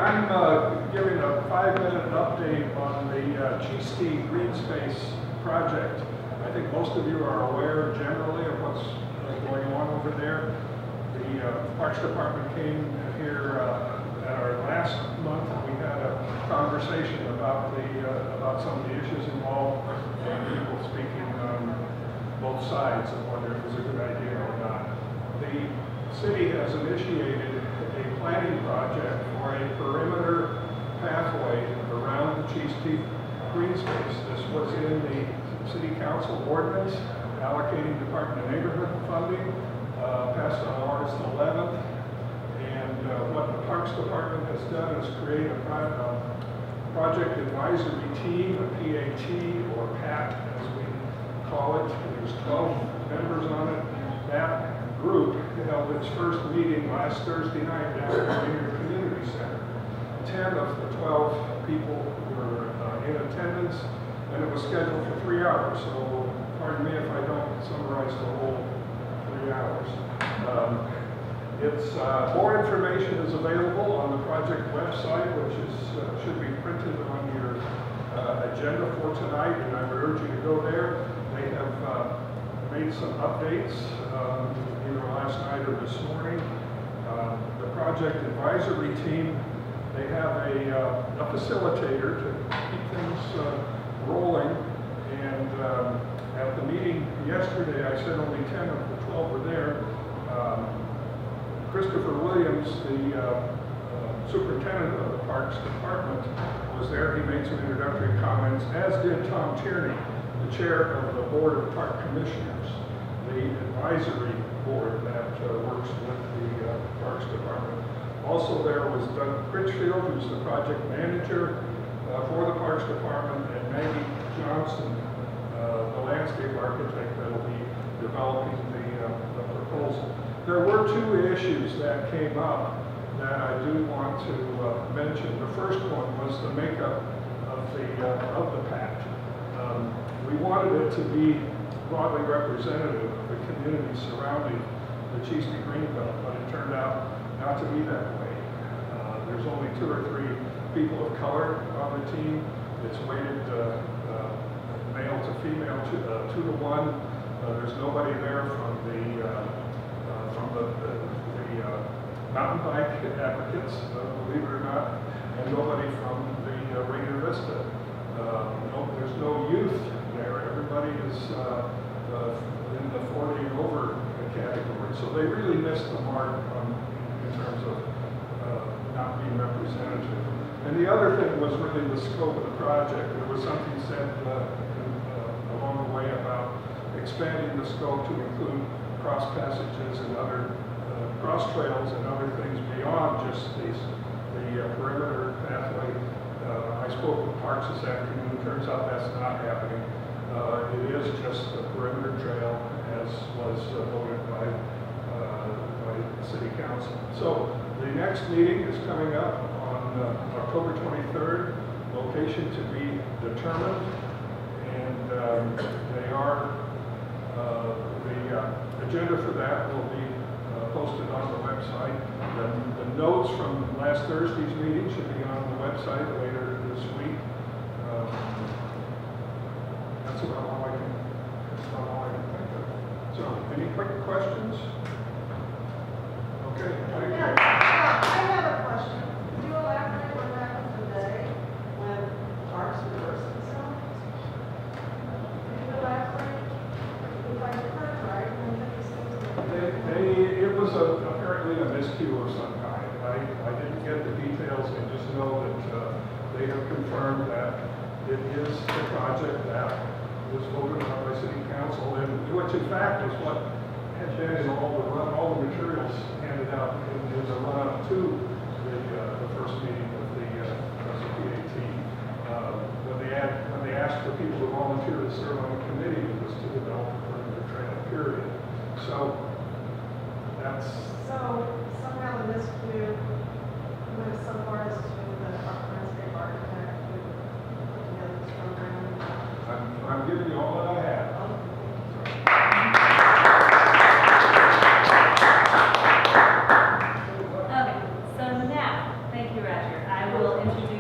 I'm giving a 5-minute update on the Cheesty Green Space project. I think most of you are aware generally of what's going on over there. The Parks Department came here at our last month. We had a conversation about some of the issues involved, and people speaking on both sides of whether it was a good idea or not. The city has initiated a planning project for a perimeter pathway around the Cheesty Green Space. This was in the City Council ordinance allocating Department of Neighborhood funding, passed on August 11th. And what the Parks Department has done is create a project advisory team, a PAT or PAT as we call it. There's 12 members on it. That group held its first meeting last Thursday night down at the Rainier Community Center. 10 of the 12 people were in attendance, and it was scheduled for 3 hours. So pardon me if I don't summarize the whole 3 hours. More information is available on the project website, which should be printed on your agenda for tonight, and I would urge you to go there. They have made some updates either last night or this morning. The project advisory team, they have a facilitator to keep things rolling. And at the meeting yesterday, I said only 10 of the 12 were there. Christopher Williams, the superintendent of the Parks Department, was there. He made some introductory comments, as did Tom Tierney, the chair of the Board of Park Commissioners, the advisory board that works with the Parks Department. Also there was Doug Critchfield, who's the project manager for the Parks Department, and Maggie Johnson, the landscape architect that will be developing the proposal. There were 2 issues that came up that I do want to mention. The first one was the makeup of the PAT. We wanted it to be broadly representative of the community surrounding the Cheesty Greenbelt, but it turned out not to be that way. There's only 2 or 3 people of color on the team. It's weighted male to female 2 to 1. There's nobody there from the mountain bike advocates, believe it or not, and nobody from the Rainier Vista. There's no youth there. Everybody is in the 40 and over category. So they really missed the mark in terms of not being representative. And the other thing was really the scope of the project. There was something said along the way about expanding the scope to include cross passages and other cross trails and other things beyond just the perimeter pathway. I spoke with Parks this afternoon. Turns out that's not happening. It is just the perimeter trail as was voted by the City Council. So the next meeting is coming up on October 23rd. Location to be determined, and they are the agenda for that will be posted on the website. The notes from last Thursday's meeting should be on the website later this week. That's about all I can think of. So, any quick questions? Okay. Yeah, I have a question. Could you elaborate what happened today when Parks reversed themselves? Could you elaborate? If I heard right, It was apparently a miscue of some kind. I didn't get the details. I just know that they have confirmed that it is the project that was voted on by City Council, and which in fact is what had been in all the materials handed out in the run-up to the first meeting of the PAT. When they asked for people to volunteer to serve on the committee, it was to develop the trail period. So somehow the miscue went so far as to the landscape architect who put together this program. I'm giving you all that I have. Okay, so now, thank you, Roger. I going to do